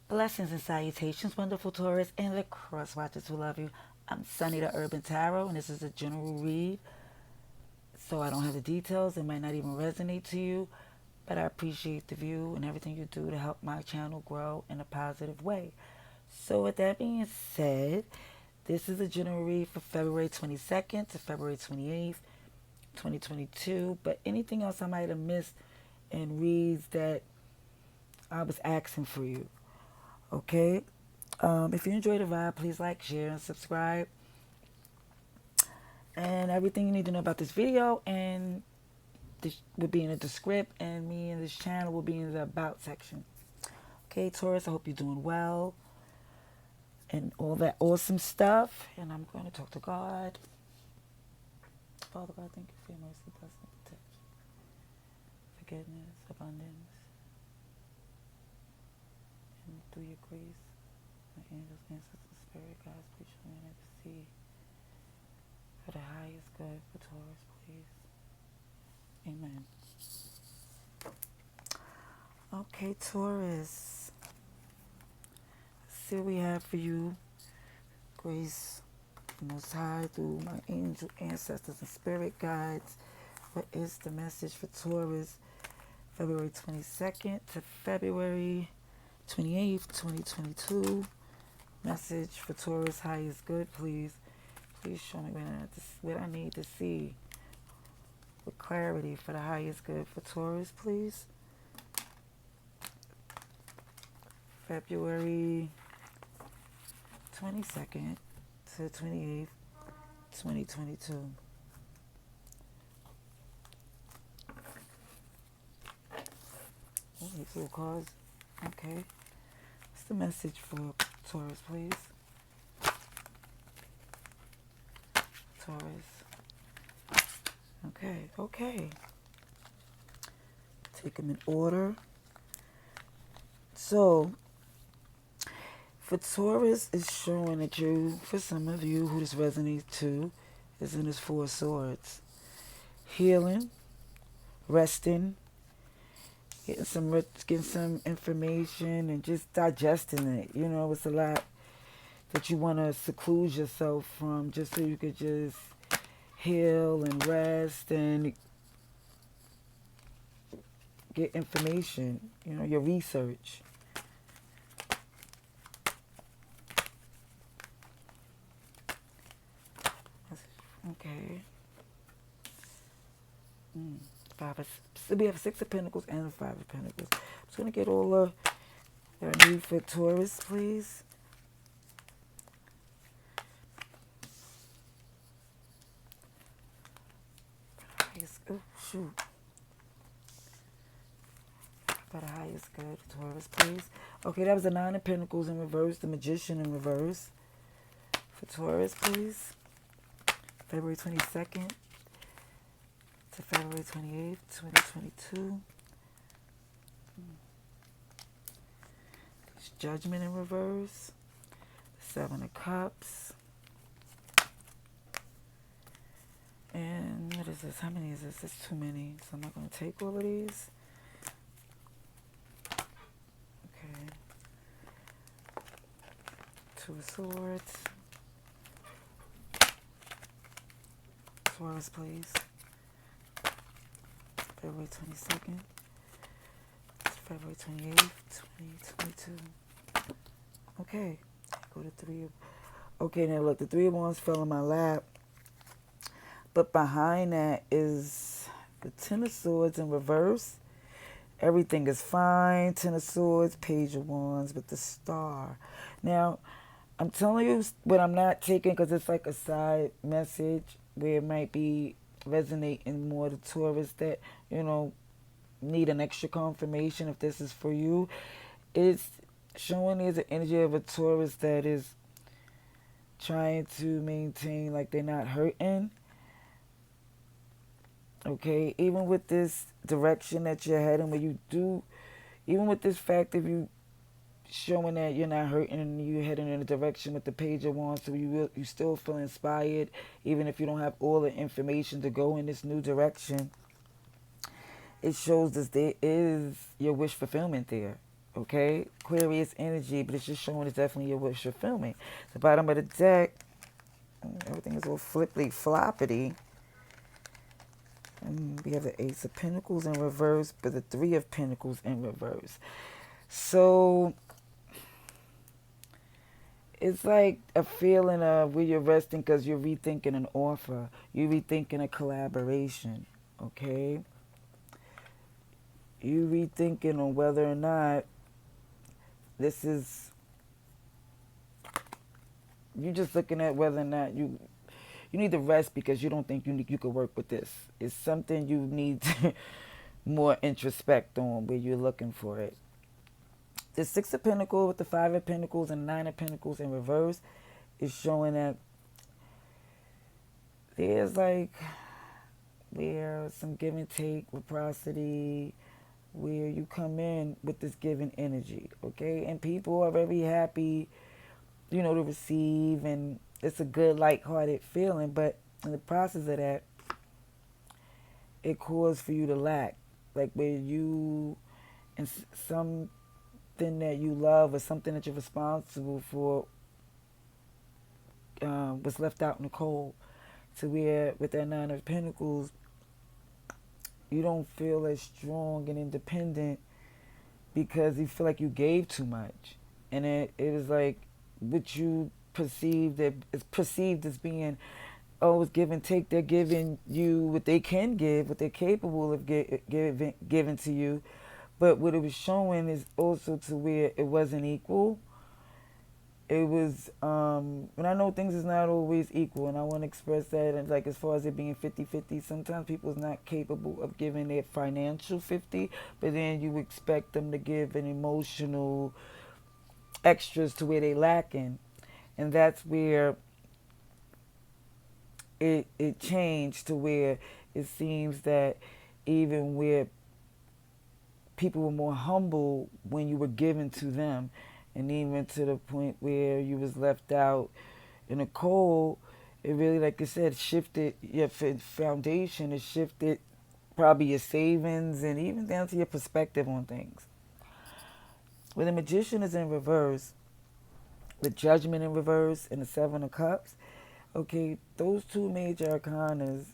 Blessings and salutations, wonderful Taurus and the cross watchers who love you. I'm Sunny the Urban Tarot, and this is a general read, so I don't have the details. It might not even resonate to you, but I appreciate the view and everything you do to help my channel grow in a positive way. So, with that being said, this is a general read for February 22nd to February 28th, 2022. But anything else I might have missed in reads that I was asking for you. Okay. If you enjoy the vibe, please like, share, and subscribe. And everything you need to know about this video and this will be in the script, and me and this channel will be in the about section. Okay, Taurus, I hope you're doing well and all that awesome stuff. And I'm going to talk to God. Father God, thank you for your mercy, blessing, protection, forgiveness, abundance, and through your grace, my angels, ancestors, spirit, guides, please show me and see for the highest good for Taurus, please. Amen. Okay, Taurus. Let's see what we have for you. Grace, the Most High, through my angel ancestors and spirit guides. What is the message for Taurus, February 22nd to February 28th, 2022? Message for Taurus, highest good, please. Please show me what I need to see with clarity for the highest good for Taurus, please. February 22nd to 28th, 2022. Oh, these little cards. Okay. What's the message for Taurus, please? Taurus. Okay. Take them in order. So, for Taurus, it's showing that you, for some of you who this resonates to, is in this Four of Swords. Healing, resting, getting some information and just digesting it. You know, it's a lot that you want to seclude yourself from just so you could just heal and rest and get information, you know, your research. Okay. So we have Six of Pentacles and Five of Pentacles. I'm just going to get all the that I need for Taurus, please. Oh, shoot. For the highest good, Taurus, please. Okay, that was the Nine of Pentacles in reverse, the Magician in reverse. For Taurus, please. February 22nd to February 28th, 2022. Judgment in reverse. Seven of Cups. And what is this? How many is this? It's too many, so I'm not going to take all of these. Okay. Two of Swords. Taurus, please. February 22nd to February 28th, 2022. Okay. Go to Three of... Okay, now look, the Three of Wands fell in my lap. But behind that is the Ten of Swords in reverse. Everything is fine. Ten of Swords, Page of Wands with the Star. Now, I'm telling you what I'm not taking because it's like a side message where it might be resonating more to Taurus that, you know, need an extra confirmation if this is for you. It's showing there's an energy of a Taurus that is trying to maintain like they're not hurting. Okay, even with this direction that you're heading, where you do, even with this fact of you showing that you're not hurting and you're heading in a direction with the Page of Wands, so you still feel inspired, even if you don't have all the information to go in this new direction. It shows that there is your wish fulfillment there. Okay, Aquarius energy, but it's just showing it's definitely what you're filming. The bottom of the deck, everything is all flippity floppity. And we have the Ace of Pentacles in reverse, but the Three of Pentacles in reverse. So it's like a feeling of where you're resting because you're rethinking an offer. You're rethinking a collaboration, okay? You're rethinking on whether or not this is... You're just looking at whether or not you need to rest because you don't think you could work with this. It's something you need to more introspect on where you're looking for it. The Six of Pentacles with the Five of Pentacles and Nine of Pentacles in reverse is showing that there's like where some give and take, reciprocity, where you come in with this giving energy, okay? And people are very happy, you know, to receive, and it's a good, lighthearted feeling, but in the process of that, it causes for you to lack, like where you, and something that you love or something that you're responsible for was left out in the cold, to where with that Nine of Pentacles, you don't feel as strong and independent because you feel like you gave too much. And it was like what you perceived, that is perceived as being, oh, it's give and take. They're giving you what they can give, what they're capable of giving to you. But what it was showing is also to where it wasn't equal. It was, and I know things is not always equal, and I want to express that, and like as far as it being 50-50, sometimes people's not capable of giving their financial 50, but then you expect them to give an emotional extras to where they lacking. And that's where it changed to where it seems that even where people were more humble when you were given to them, and even to the point where you was left out in the cold, it really, like I said, shifted your foundation. It shifted probably your savings and even down to your perspective on things. When the Magician is in reverse, the Judgment in reverse, and the Seven of Cups, okay, those two major arcanas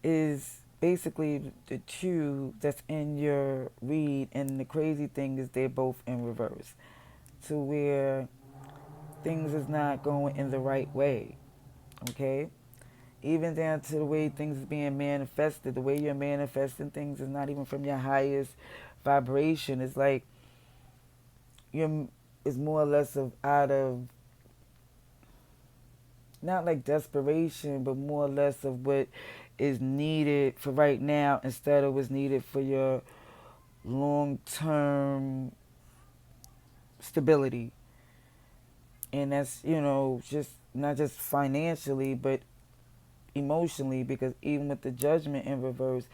is basically the two that's in your read, and the crazy thing is they're both in reverse, to where things is not going in the right way, okay? Even down to the way things is being manifested, the way you're manifesting things is not even from your highest vibration. It's like it's more or less of out of, not like desperation, but more or less of what is needed for right now instead of what's needed for your long-term stability. And that's, just not just financially, but emotionally, because even with the Judgment in reverse,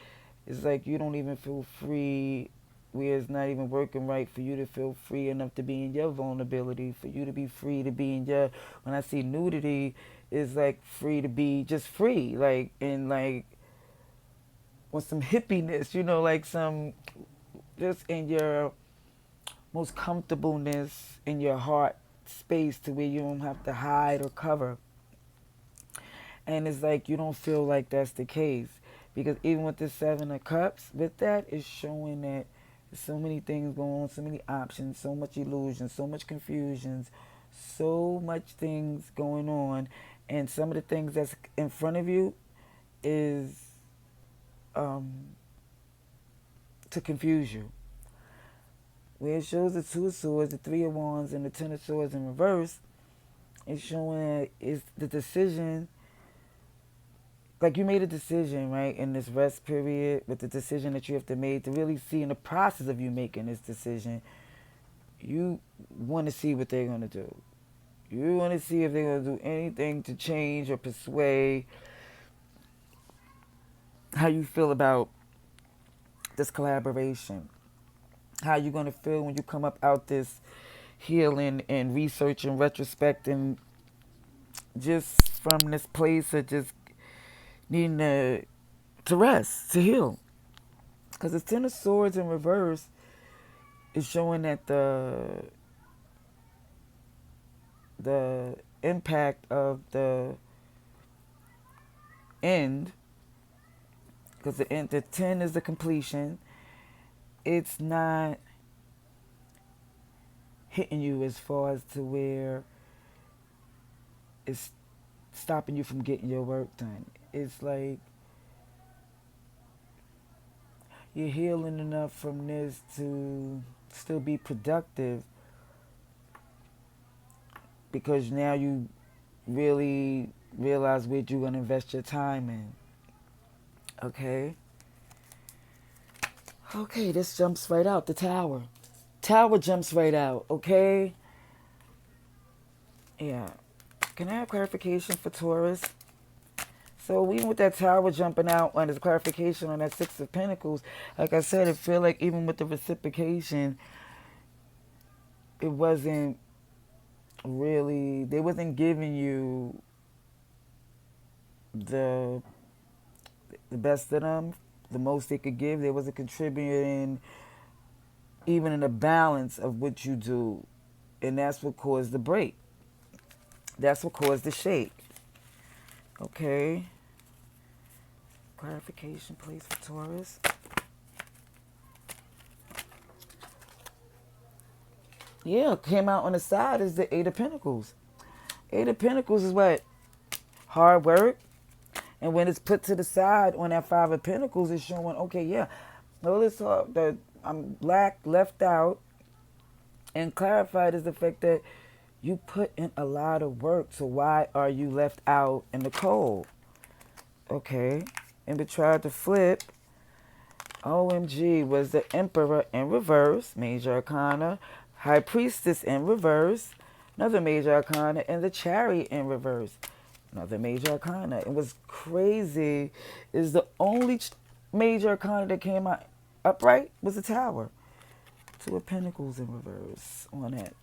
it's like you don't even feel free, where it's not even working right for you to feel free enough to be in your vulnerability, for you to be free to be in your, when I see nudity, it's like free to be just free, like, and like with some hippiness, like some, just in your most comfortableness in your heart space, to where you don't have to hide or cover. And it's like you don't feel like that's the case, because even with the Seven of Cups, with that, it's showing that there's so many things going on, so many options, so much illusion, so much confusions, so much things going on, and some of the things that's in front of you is to confuse you. Where it shows the Two of Swords, the Three of Wands, and the Ten of Swords in reverse, it's showing that it's the decision. Like you made a decision, right, in this rest period, with the decision that you have to make, to really see in the process of you making this decision, you want to see what they're going to do. You want to see if they're going to do anything to change or persuade how you feel about this collaboration. How you're going to feel when you come up out this healing and research and retrospect, and just from this place of just needing to rest, to heal. Because the Ten of Swords in reverse is showing that the impact of the end, because the 10 is the completion. It's not hitting you as far as to where it's stopping you from getting your work done. It's like you're healing enough from this to still be productive, because now you really realize where you're going to invest your time in. Okay? Okay, this jumps right out. The Tower. Tower jumps right out, okay? Yeah. Can I have clarification for Taurus? So even with that Tower jumping out on this clarification on that Six of Pentacles, like I said, it feel like even with the reciprocation, it wasn't really, they wasn't giving you the best of them, the most they could give. They wasn't contributing even in the balance of what you do. And that's what caused the break. That's what caused the shake. Okay. Clarification, please, for Taurus. Yeah, came out on the side is the Eight of Pentacles. Eight of Pentacles is what? Hard work. And when it's put to the side on that Five of Pentacles, it's showing, okay, yeah, notice that I'm left out, and clarified is the fact that you put in a lot of work, so why are you left out in the cold? Okay, and we tried to flip. OMG was the Emperor in reverse, Major Arcana, High Priestess in reverse, another Major Arcana, and the Chariot in reverse, another Major Arcana. And what's crazy is the only Major Arcana that came out upright was the Tower. Two of Pentacles in reverse on that.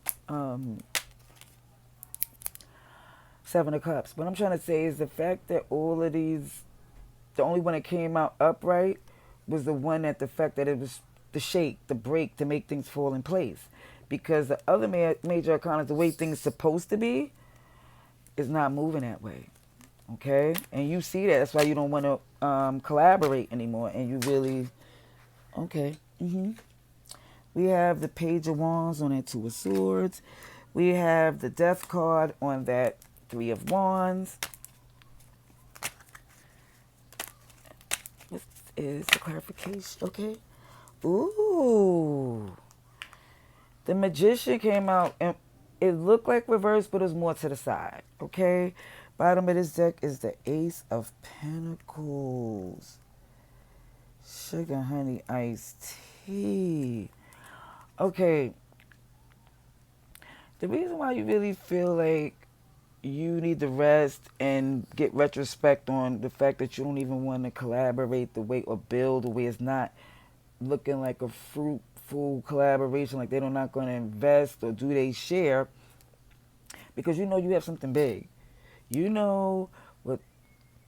Seven of Cups. What I'm trying to say is the fact that all of these, the only one that came out upright was the one that the fact that it was the shake, the break to make things fall in place. Because the other major arcana, the way things supposed to be, is not moving that way. Okay? And you see that. That's why you don't want to collaborate anymore. And you really, okay. We have the Page of Wands on that Two of Swords. We have the Death card on that Three of Wands. What is the clarification? Okay. Ooh. The Magician came out and it looked like reverse, but it was more to the side. Okay. Bottom of this deck is the Ace of Pentacles. Sugar, honey, iced tea. Okay. The reason why you really feel like you need to rest and get retrospect on the fact that you don't even want to collaborate the way or build the way it's not looking like a fruitful collaboration, like they're not going to invest or do they share, because you know you have something big. You know what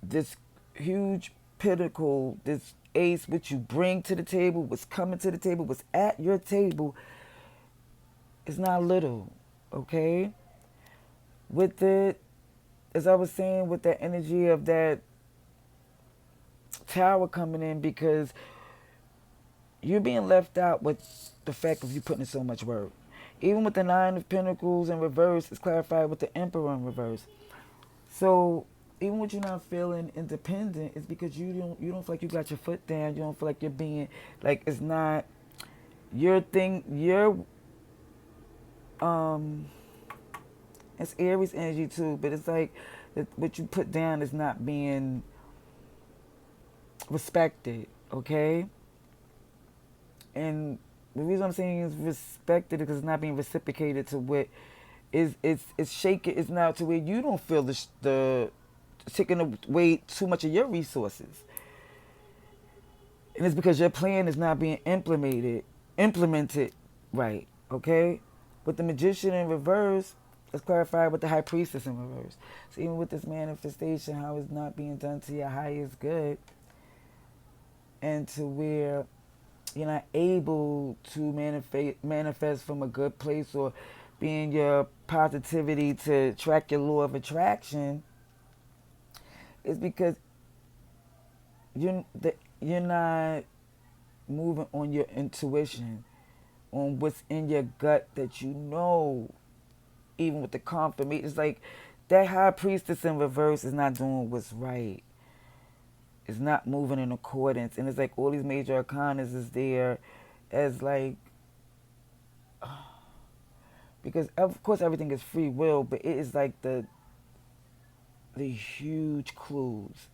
this huge pinnacle, this ace, what you bring to the table, what's coming to the table, what's at your table, is not little, okay? With it, as I was saying, with that energy of that Tower coming in, because you're being left out with the fact of you putting in so much work. Even with the Nine of Pentacles in reverse, it's clarified with the Emperor in reverse. So even with you not feeling independent, it's because you don't feel like you got your foot down. You don't feel like you're being, like, it's not your thing. It's Aries energy too, but it's like what you put down is not being respected, okay? And the reason I'm saying is respected because it's not being reciprocated to what is it's shaking. It's now to where you don't feel the taking away too much of your resources, and it's because your plan is not being implemented right, okay? With the Magician in reverse, it's clarified with the High Priestess in reverse. So even with this manifestation, how it's not being done to your highest good, and to where you're not able to manifest from a good place or being your positivity to track your law of attraction, is because you're not moving on your intuition, on what's in your gut that you know, even with the confirmation. It's like that high priestess in reverse is not doing what's right. It's not moving in accordance. And it's like all these major arcanas is there as like, because of course everything is free will, but it is like the huge clues.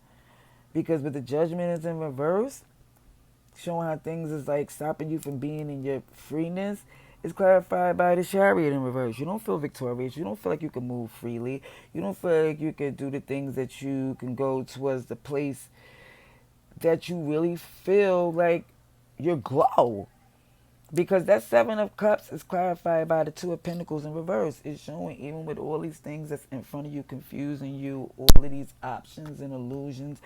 Because with the judgment is in reverse, showing how things is like stopping you from being in your freeness, is clarified by the chariot in reverse. You don't feel victorious. You don't feel like you can move freely. You don't feel like you can do the things that you can go towards the place that you really feel like your glow. Because that Seven of Cups is clarified by the Two of Pentacles in reverse. It's showing even with all these things that's in front of you, confusing you, all of these options and illusions,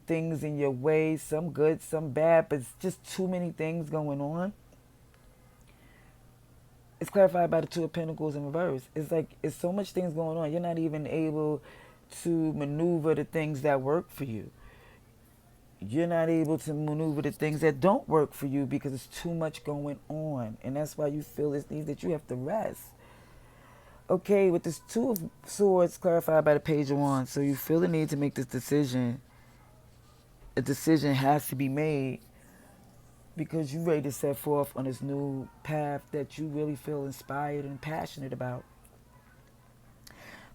things in your way, some good, some bad, but it's just too many things going on. It's clarified by the Two of Pentacles in reverse. It's like it's so much things going on. You're not even able to maneuver the things that work for you. You're not able to maneuver the things that don't work for you because it's too much going on. And that's why you feel this need that you have to rest. Okay, with this Two of Swords clarified by the Page of Wands, so you feel the need to make this decision. A decision has to be made because you're ready to set forth on this new path that you really feel inspired and passionate about.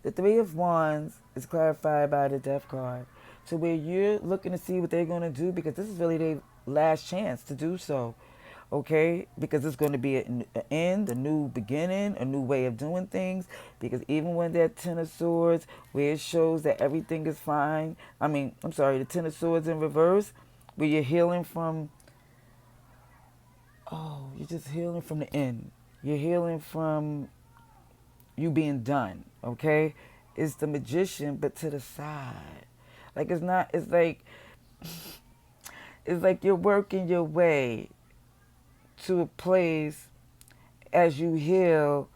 The Three of Wands is clarified by the Death card. So where you're looking to see what they're going to do, because this is really their last chance to do so. Okay? Because it's going to be an end, a new beginning, a new way of doing things. Because even when that Ten of Swords, where it shows that everything is fine. The Ten of Swords in reverse, where you're healing from, you're just healing from the end. You're healing from you being done, okay? It's the Magician, but to the side. Like it's like you're working your way to a place as you heal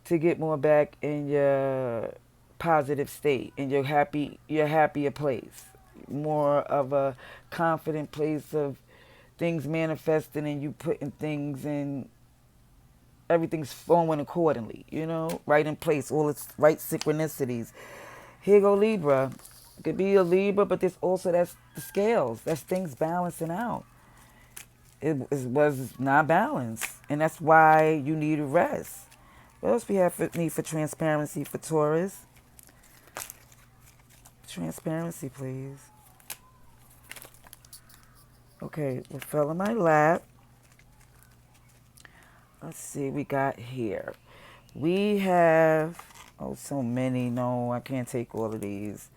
to get more back in your positive state, in your happier place. More of a confident place of things manifesting and you putting things in, everything's flowing accordingly, right in place, all its right synchronicities. Here go Libra. It could be a Libra, but there's also that's the scales. That's things balancing out. It was not balanced, and that's why you need a rest. What else we have for need for transparency for Taurus? Transparency, please. Okay, what fell in my lap? Let's see, we got here. We have, so many. No, I can't take all of these.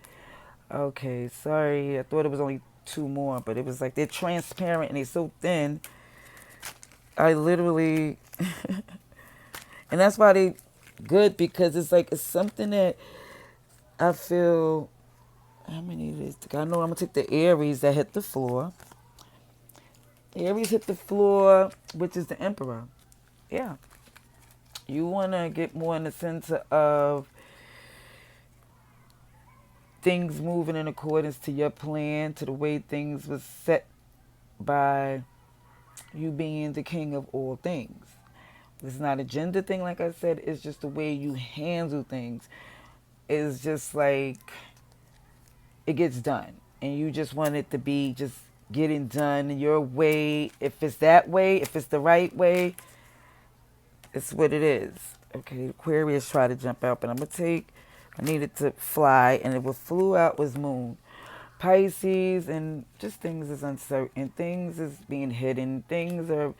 Okay, sorry. I thought it was only two more, but it was like they're transparent and they're so thin. I literally, and that's why they good, because it's like it's something that I feel. How many of these? I know I'm gonna take the Aries that hit the floor. The Aries hit the floor, which is the Emperor. Yeah, you wanna get more in the center of things moving in accordance to your plan, to the way things was set by you being the king of all things. It's not a gender thing, like I said. It's just the way you handle things. It's just like it gets done. And you just want it to be just getting done your way. If it's that way, if it's the right way, it's what it is. Okay, Aquarius try to jump out, but I needed to fly, and what flew out was Moon. Pisces, and just things is uncertain. Things is being hidden. Things are,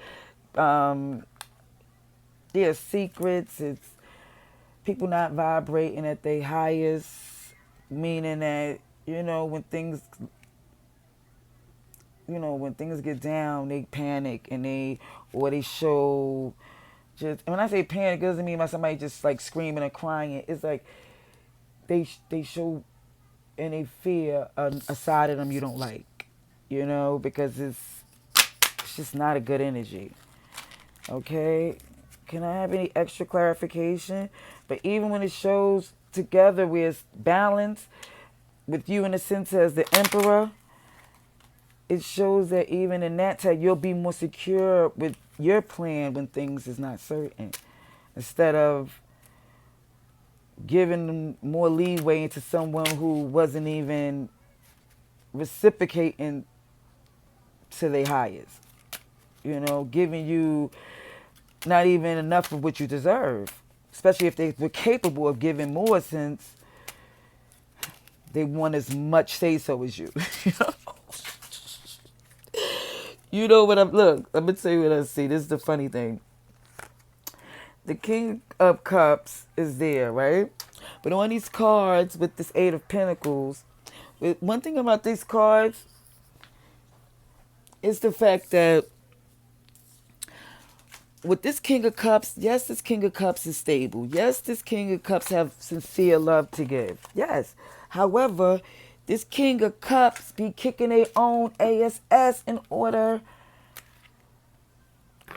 there are secrets. It's people not vibrating at their highest, meaning that, when things get down, they panic and they show just, and when I say panic, it doesn't mean by somebody just like screaming and crying. It's like they show and they fear a side of them you don't like, because it's It's just not a good energy. Okay? Can I have any extra clarification? But even when it shows together where it's balanced, with you in a sense as the emperor, it shows that even in that time, you'll be more secure with your plan when things is not certain. Instead of giving them more leeway into someone who wasn't even reciprocating to their highest. You know, giving you not even enough of what you deserve. Especially if they were capable of giving more, since they want as much say-so as you. You know? You know what I'm... Look, I'm going to tell you what I see. This is the funny thing. The King of Cups is there, right? But on these cards with this Eight of Pentacles, one thing about these cards is the fact that with this King of Cups, yes, this King of Cups is stable. Yes, this King of Cups have sincere love to give. Yes. However, this King of Cups be kicking their own ass in order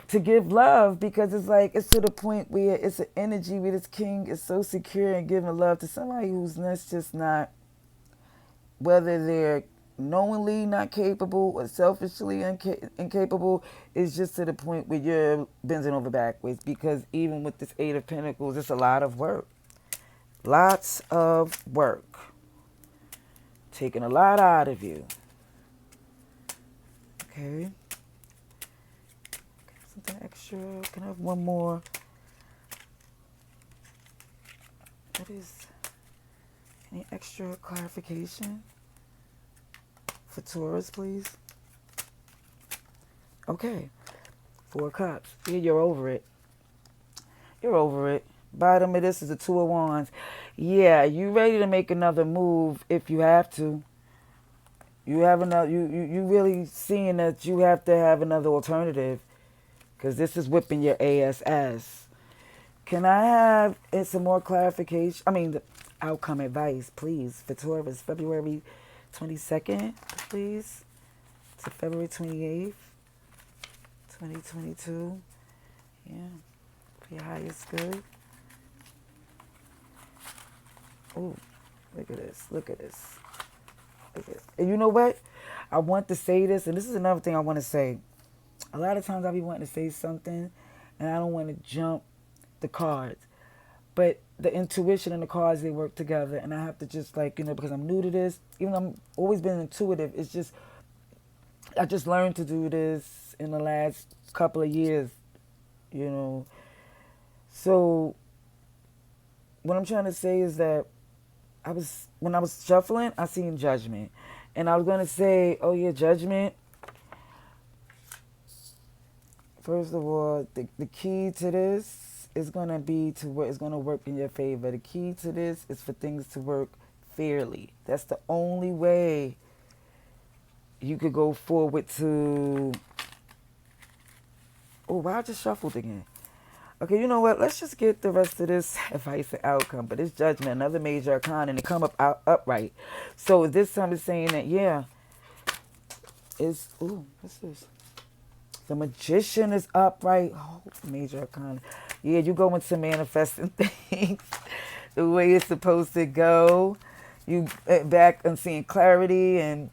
to give love, because it's like, it's to the point where it's an energy where this king is so secure in giving love to somebody who's just not, whether they're knowingly not capable or selfishly incapable, is just to the point where you're bending over backwards. Because even with this Eight of Pentacles, it's a lot of work. Lots of work. Taking a lot out of you. Okay. Something extra. Can I have one more? What is any extra clarification for Taurus, please? Okay. Four Cups. Yeah, you're over it. You're over it. Bottom of this is the Two of Wands. Yeah, you ready to make another move if you have to. You have another. You really seeing that you have to have another alternative, because this is whipping your ass. Can I have some more clarification? I mean, the outcome advice, please, for Taurus, February 22nd, please, to February 28th, 2022. Yeah, for your highest good. Oh, look at this. Look at this. Look at this. And you know what? I want to say this, and this is another thing I want to say. A lot of times I be wanting to say something, and I don't want to jump the cards. But the intuition and the cards, they work together. And I have to just, like, you know, because I'm new to this, even though I'm always been intuitive, it's just, I just learned to do this in the last couple of years, you know. So what I'm trying to say is that when I was shuffling, I seen Judgment. And I was going to say, oh yeah, Judgment. First of all, the key to this is going to be to where it's going to work in your favor. The key to this is for things to work fairly. That's the only way you could go forward to... Oh, wow, I just shuffled again. Okay, you know what? Let's just get the rest of this advice and outcome. But it's Judgment, another major arcana, and it come up upright. So this time it's saying that, yeah, it's... Ooh, what's this? The Magician is upright. Oh, major arcana. Yeah, you go into manifesting things the way it's supposed to go. You back and seeing clarity, and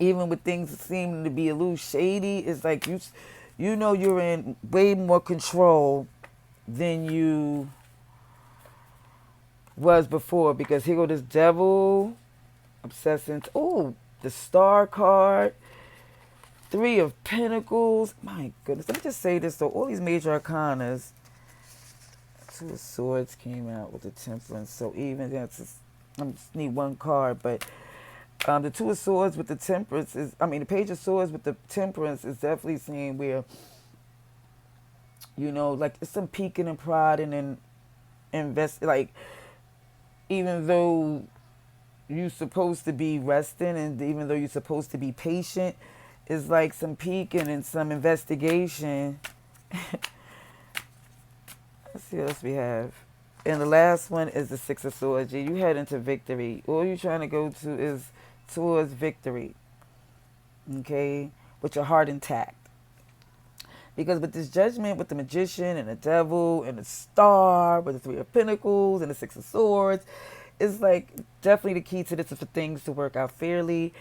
even with things seeming to be a little shady, it's like you know you're in way more control than you was before. Because here go this Devil, obsessing. Oh, the Star card. Three of Pentacles. My goodness. Let me just say this, though. All these major arcanas. Two of Swords came out with the Temperance. So even that's just, I just need one card. But the Two of Swords with the Temperance is... I mean, the Page of Swords with the Temperance is definitely saying where, you know, like, it's some peeking and prodding and invest... Like, even though you're supposed to be resting, and even though you're supposed to be patient... It's like some peeking and some investigation. Let's see what else we have. And the last one is the Six of Swords. You head into victory. All you're trying to go to is towards victory. Okay? With your heart intact. Because with this judgment, with the magician and the devil and the star, with the Three of Pentacles and the Six of Swords, it's like definitely the key to this is for things to work out fairly.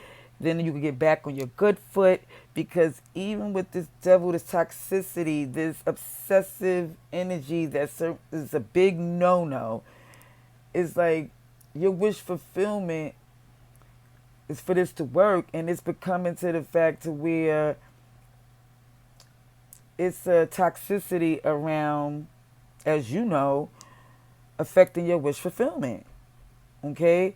Then you can get back on your good foot, because even with this devil, this toxicity, this obsessive energy is a big no-no. It's like your wish fulfillment is for this to work, and it's becoming to the fact to where it's a toxicity around, as you know, affecting your wish fulfillment. Okay?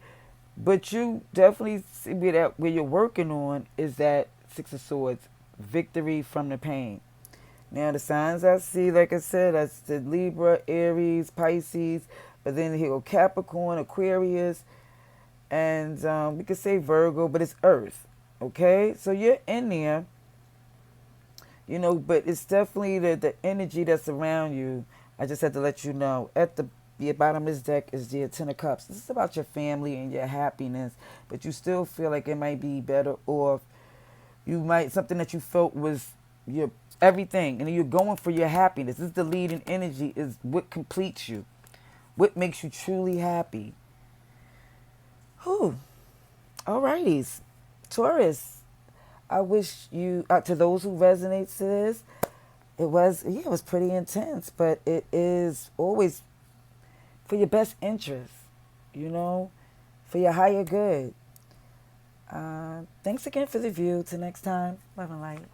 But you definitely see where you're working on is that Six of Swords, victory from the pain. Now the signs I see, like I said, that's the Libra, Aries, Pisces, but then here go Capricorn, Aquarius, and we could say Virgo, but it's Earth. Okay? So you're in there, you know, but it's definitely the energy that's around you. I just had to let you know. At the bottom of this deck is the Ten of Cups. This is about your family and your happiness, but you still feel like it might be better off. You might, something that you felt was your everything, and you're going for your happiness. This is the leading energy, is what completes you, what makes you truly happy. Whew. Alrighties. Taurus, I wish you, to those who resonate to this, it was pretty intense, but it is always for your best interest, you know, for your higher good. Thanks again for the view. Till next time. Love and light.